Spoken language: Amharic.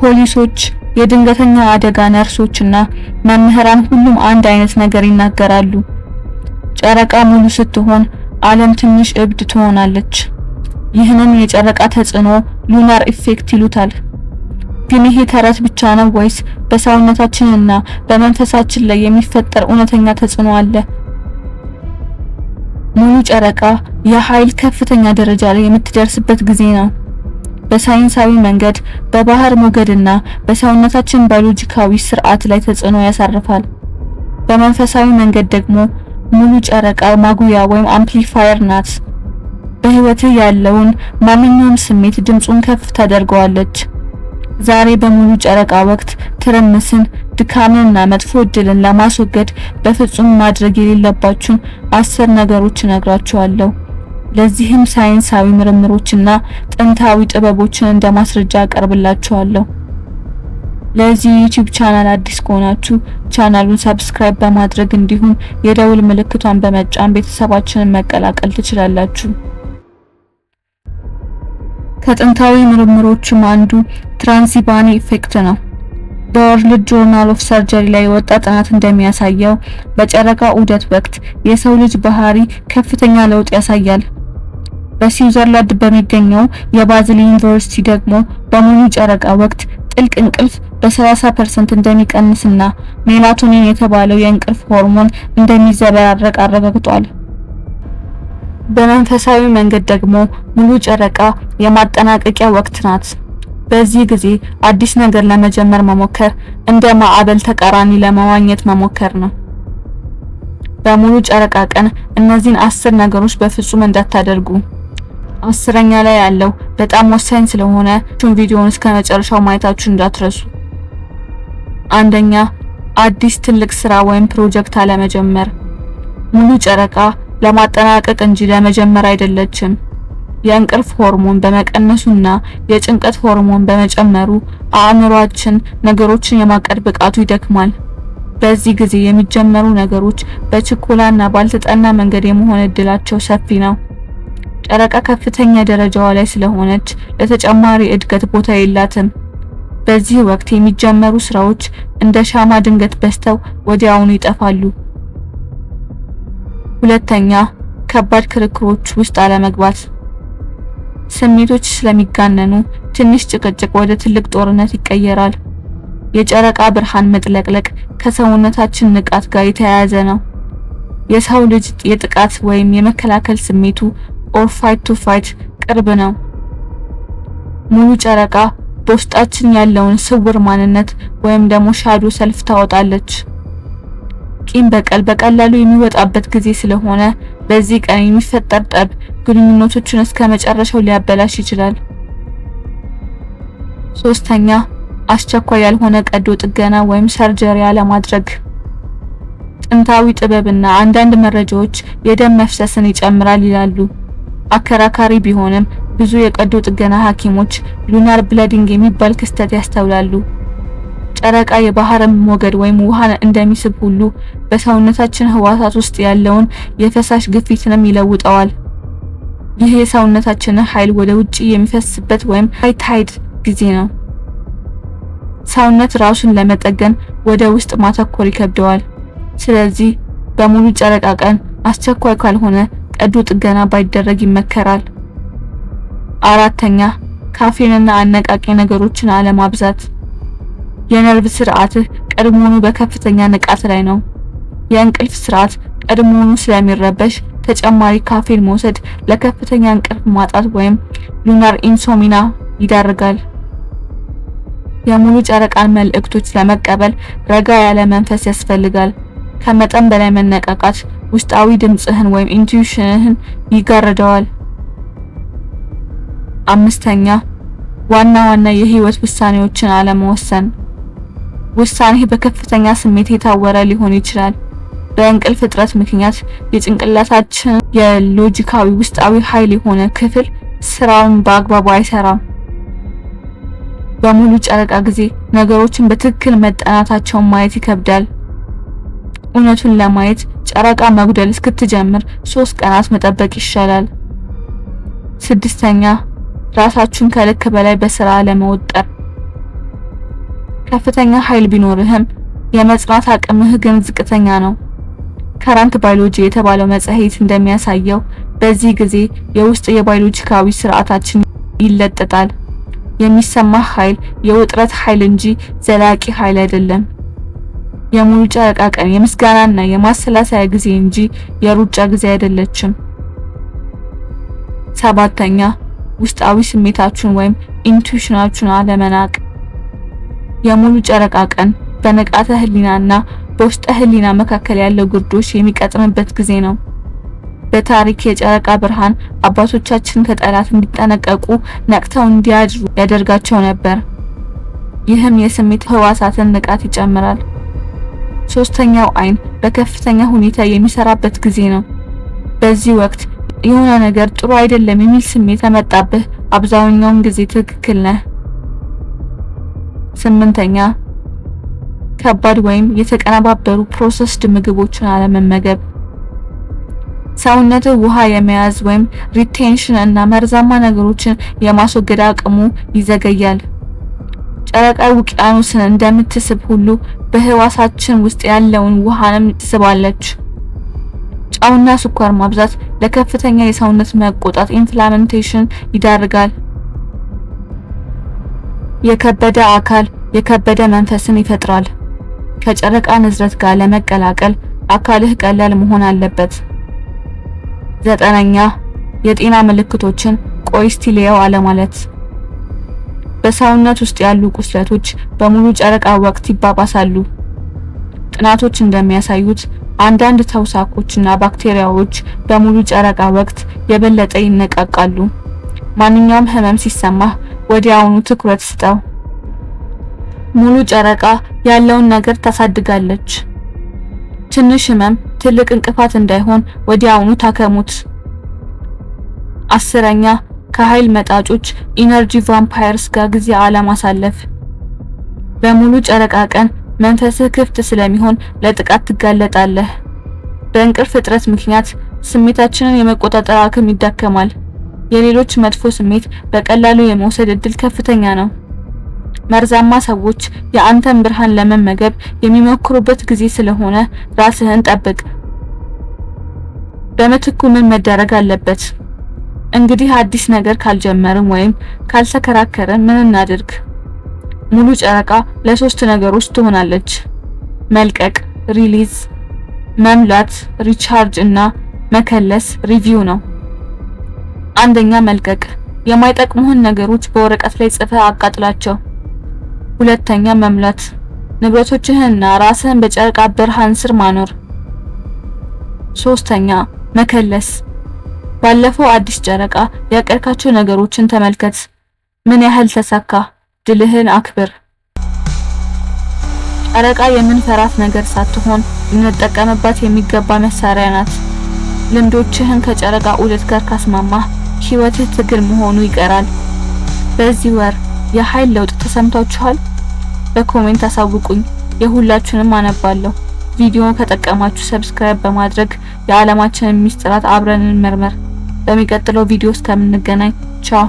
ፖሊሶች፣ የድንገተኛ አደጋ ነርሶችና መምህራን ሁሉም አንድ አይነት ነገር ይናገራሉ። ጨረቃ ሙሉ ስትሆን ዓለም ትንሽ እብድ ትሆናለች። ይህንን የጨረቃ ተጽዕኖ ሉናር ኢፌክት ይሉታል። ግን ይሄ ተረት ብቻ ነው ወይስ በሰውነታችንና በመንፈሳችን ላይ የሚፈጠር እውነተኛ ተጽዕኖ አለ? ሙሉ ጨረቃ የኃይል ከፍተኛ ደረጃ ላይ የምትደርስበት ጊዜ ነው። በሳይንሳዊ መንገድ በባህር ሞገድና በሰውነታችን ባዮሎጂካዊ ስርዓት ላይ ተጽዕኖ ያሳርፋል። በመንፈሳዊ መንገድ ደግሞ ሙሉ ጨረቃ ማጉያ ወይም አምፕሊፋየር ናት። በህይወትህ ያለውን ማንኛውም ስሜት ድምጹን ከፍ ታደርገዋለች። ዛሬ በሙሉ ጨረቃ ወቅት ትርምስን፣ ድካምንና መጥፎ እድልን ለማስወገድ በፍጹም ማድረግ የሌለባችሁን 10 ነገሮች እነግራችኋለሁ። ለዚህም ሳይንሳዊ ምርምሮችና ጥንታዊ ጥበቦችን እንደማስረጃ አቀርብላችኋለሁ። ለዚህ ዩቲዩብ ቻናል አዲስ ከሆናችሁ ቻናሉን ሰብስክራይብ በማድረግ እንዲሁም የደውል ምልክቷን በመጫን ቤተሰባችንን መቀላቀል ትችላላችሁ። ከጥንታዊ ምርምሮችም አንዱ ትራንሲባኒ ኢፌክት ነው። በወርልድ ጆርናል ኦፍ ሰርጀሪ ላይ የወጣ ጥናት እንደሚያሳየው በጨረቃ ዑደት ወቅት የሰው ልጅ ባህሪ ከፍተኛ ለውጥ ያሳያል። በስዊዘርላንድ በሚገኘው የባዝል ዩኒቨርሲቲ ደግሞ በሙሉ ጨረቃ ወቅት ጥልቅ እንቅልፍ በ30% እንደሚቀንስና ሜላቶኒን የተባለው የእንቅልፍ ሆርሞን እንደሚዘበራረቅ አረጋግጧል። በመንፈሳዊ መንገድ ደግሞ ሙሉ ጨረቃ የማጠናቀቂያ ወቅት ናት። በዚህ ጊዜ አዲስ ነገር ለመጀመር መሞከር እንደ ማዕበል ተቃራኒ ለመዋኘት መሞከር ነው። በሙሉ ጨረቃ ቀን እነዚህን 10 ነገሮች በፍጹም እንዳታደርጉ። 10ኛ ላይ ያለው በጣም ወሳኝ ስለሆነ ቪዲዮውን እስከ መጨረሻው ማየታችሁ እንዳትረሱ። አንደኛ፣ አዲስ ትልቅ ስራ ወይም ፕሮጀክት አለመጀመር። ሙሉ ጨረቃ ለማጠናቀቅ እንጂ ለመጀመር አይደለችም። የእንቅልፍ ሆርሞን በመቀነሱና የጭንቀት ሆርሞን በመጨመሩ አእምሮአችን ነገሮችን የማቀድ ብቃቱ ይደክማል። በዚህ ጊዜ የሚጀመሩ ነገሮች በችኮላና ባልተጠና መንገድ የመሆን እድላቸው ሰፊ ነው። ጨረቃ ከፍተኛ ደረጃዋ ላይ ስለሆነች ለተጨማሪ እድገት ቦታ የላትም። በዚህ ወቅት የሚጀመሩ ስራዎች እንደ ሻማ ድንገት በስተው ወዲያውኑ ይጠፋሉ። ሁለተኛ፣ ከባድ ክርክሮች ውስጥ አለመግባት። ስሜቶች ስለሚጋነኑ ትንሽ ጭቅጭቅ ወደ ትልቅ ጦርነት ይቀየራል። የጨረቃ ብርሃን መጥለቅለቅ ከሰውነታችን ንቃት ጋር የተያያዘ ነው። የሰው ልጅ የጥቃት ወይም የመከላከል ስሜቱ or fight to fight ቅርብ ነው። ሙሉ ጨረቃ በውስጣችን ያለውን ስውር ማንነት ወይም ደግሞ ሻዶ ሰልፍ ታወጣለች። ቂም በቀል በቀላሉ የሚወጣበት ጊዜ ስለሆነ በዚህ ቀን የሚፈጠር ጠብ ግንኙነቶችን እስከ መጨረሻው ሊያበላሽ ይችላል። ሶስተኛ፣ አስቸኳይ ያልሆነ ቀዶ ጥገና ወይም ሰርጀሪ አለማድረግ። ጥንታዊ ጥበብና አንዳንድ መረጃዎች የደም መፍሰስን ይጨምራል ይላሉ። አከራካሪ ቢሆንም ብዙ የቀዶ ጥገና ሐኪሞች ሉናር ብለዲንግ የሚባል ክስተት ያስተውላሉ። ጨረቃ የባህር ሞገድ ወይም ውሃን እንደሚስብ ሁሉ በሰውነታችን ህዋሳት ውስጥ ያለውን የፈሳሽ ግፊትንም ይለውጠዋል። ይህ የሰውነታችንን ኃይል ወደ ውጪ የሚፈስበት ወይም ሃይ ታይድ ጊዜ ነው። ሰውነት ራሱን ለመጠገን ወደ ውስጥ ማተኮር ይከብደዋል። ስለዚህ በሙሉ ጨረቃ ቀን አስቸኳይ ካልሆነ ቀዶ ጥገና ባይደረግ ይመከራል። አራተኛ፣ ካፌንና አነቃቂ ነገሮችን አለማብዛት። የነርቭ ስርዓትህ ቀድሞውኑ በከፍተኛ ንቃት ላይ ነው። የእንቅልፍ ስርዓት ቀድሞውኑ ስለሚረበሽ ተጨማሪ ካፌን መውሰድ ለከፍተኛ እንቅልፍ ማጣት ወይም ሉናር ኢንሶሚና ይዳርጋል። የሙሉ ጨረቃን መልእክቶች ለመቀበል ረጋ ያለ መንፈስ ያስፈልጋል። ከመጠን በላይ መነቃቃት ውስጣዊ ድምጽህን ወይም ኢንቱዊሽንህን ይጋርደዋል። አምስተኛ፣ ዋና የህይወት ውሳኔዎችን አለመወሰን። ውሳኔህ በከፍተኛ ስሜት የታወረ ሊሆን ይችላል። በእንቅልፍ እጥረት ምክንያት የጭንቅላታችን የሎጂካዊ ውስጣዊ ኃይል የሆነ ክፍል ስራውን በአግባቡ አይሰራም። በሙሉ ጨረቃ ጊዜ ነገሮችን በትክክል መጠናታቸውን ማየት ይከብዳል። እውነቱን ለማየት ጨረቃ መጉደል እስክትጀምር 3 ቀናት መጠበቅ ይሻላል። ስድስተኛ፣ ራሳችሁን ከልክ በላይ በስራ ለመወጠር። ከፍተኛ ኃይል ቢኖርህም የመጽናት አቅምህ ግን ዝቅተኛ ነው። ከረንት ባዮሎጂ የተባለው መጽሔት እንደሚያሳየው በዚህ ጊዜ የውስጥ የባዮሎጂካዊ ስርዓታችን ይለጠጣል። የሚሰማህ ኃይል የውጥረት ኃይል እንጂ ዘላቂ ኃይል አይደለም። የሙሉ ጨረቃ ቀን የምስጋናና የማሰላሰያ ጊዜ እንጂ የሩጫ ጊዜ አይደለችም። 7ኛ ውስጣዊ ስሜታችሁን ወይም ኢንቱዊሽናችሁን አለመናቅ። የሙሉ ጨረቃ ቀን በንቃተ ህሊናና በውስጠ ህሊና መካከል ያለው ግርዶሽ የሚቀጥምበት ጊዜ ነው። በታሪክ የጨረቃ ብርሃን አባቶቻችን ከጠላት እንዲጠነቀቁ ነቅተው እንዲያድሩ ያደርጋቸው ነበር። ይህም የስሜት ህዋሳትን ንቃት ይጨምራል። 3ኛው አይን በከፍተኛ ሁኔታ የሚሰራበት ጊዜ ነው። በዚህ ወቅት የሆነ ነገር ጥሩ አይደለም የሚል ስሜት ከመጣብህ አብዛኛውን ጊዜ ትክክል ነህ። 8ኛ ከባድ ወይም የተቀነባበሩ ፕሮሰስድ ምግቦችን አለመመገብ። ሰውነትህ ውሃ የመያዝ ወይም ሪቴንሽን እና መርዛማ ነገሮችን የማስወገድ አቅሙ ይዘገያል። ጨረቃ ውቅያኖስን እንደምትስብ ሁሉ በህዋሳችን ውስጥ ያለውን ውሃንም ትስባለች። ጨውና ስኳር ማብዛት ለከፍተኛ የሰውነት መቆጣት ኢንፍላሜሽን ይዳርጋል። የከበደ አካል የከበደ መንፈስን ይፈጥራል። ከጨረቃ ንዝረት ጋር ለመቀላቀል አካልህ ቀላል መሆን አለበት። 9ኛ የጤና ምልክቶችን ቆይ እስቲ ልየው አለማለት። በሰውነት ውስጥ ያሉ ቁስለቶች በሙሉ ጨረቃ ወቅት ይባባሳሉ። ጥናቶች እንደሚያሳዩት አንዳንድ ተውሳኮችና ባክቴሪያዎች በሙሉ ጨረቃ ወቅት የበለጠ ይነቃቃሉ። ማንኛውም ህመም ሲሰማህ ወዲያውኑ ትኩረት ስጠው። ሙሉ ጨረቃ ያለውን ነገር ታሳድጋለች። ትንሽ ህመም ትልቅ እንቅፋት እንዳይሆን ወዲያውኑ ታከሙት። 10ኛ ከኃይል መጣጮች ኢነርጂ ቫምፓየርስ ጋር ጊዜ አለማሳለፍ። በሙሉ ጨረቃ ቀን መንፈስህ ክፍት ስለሚሆን ለጥቃት ትጋለጣለህ። በእንቅልፍ እጥረት ምክንያት ስሜታችንን የመቆጣጠር አቅም ይዳከማል። የሌሎች መጥፎ ስሜት በቀላሉ የመውሰድ እድል ከፍተኛ ነው። መርዛማ ሰዎች የአንተን ብርሃን ለመመገብ የሚሞክሩበት ጊዜ ስለሆነ ራስህን ጠብቅ። በምትኩ ምን መደረግ አለበት? እንግዲህ አዲስ ነገር ካልጀመርን ወይም ካልተከራከረን ምን እናድርግ? ሙሉ ጨረቃ ለ3 ነገሮች ትሆናለች። መልቀቅ ሪሊዝ፣ መምላት ሪቻርጅ እና መከለስ ሪቪው ነው። 1ኛ መልቀቅ። የማይጠቅሙህን ነገሮች በወረቀት ላይ ጽፈህ አቃጥላቸው። 2ኛ መምላት። ንብረቶችህንና ራስህን በጨረቃ ብርሃን ስር ማኖር። 3ኛ መከለስ። ባለፈው አዲስ ጨረቃ ያቀድካቸው ነገሮችን ተመልከት። ምን ያህል ተሳካ? ድልህን አክብር። ጨረቃ የምንፈራት ነገር ሳትሆን ልንጠቀምባት የሚገባ መሳሪያ ናት። ልምዶችህን ከጨረቃ ዑደት ጋር ካስማማህ ህይወትህ ትግል መሆኑ ይቀራል። በዚህ ወር የኃይል ለውጥ ተሰምቷችኋል? በኮሜንት አሳውቁኝ። የሁላችሁንም አነባለሁ። ቪዲዮውን ከጠቀማችሁ ሰብስክራይብ በማድረግ የዓለማችንን ሚስጥራት አብረን እንመርመር። በሚቀጥለው ቪዲዮ እስከምንገናኝ ቻው።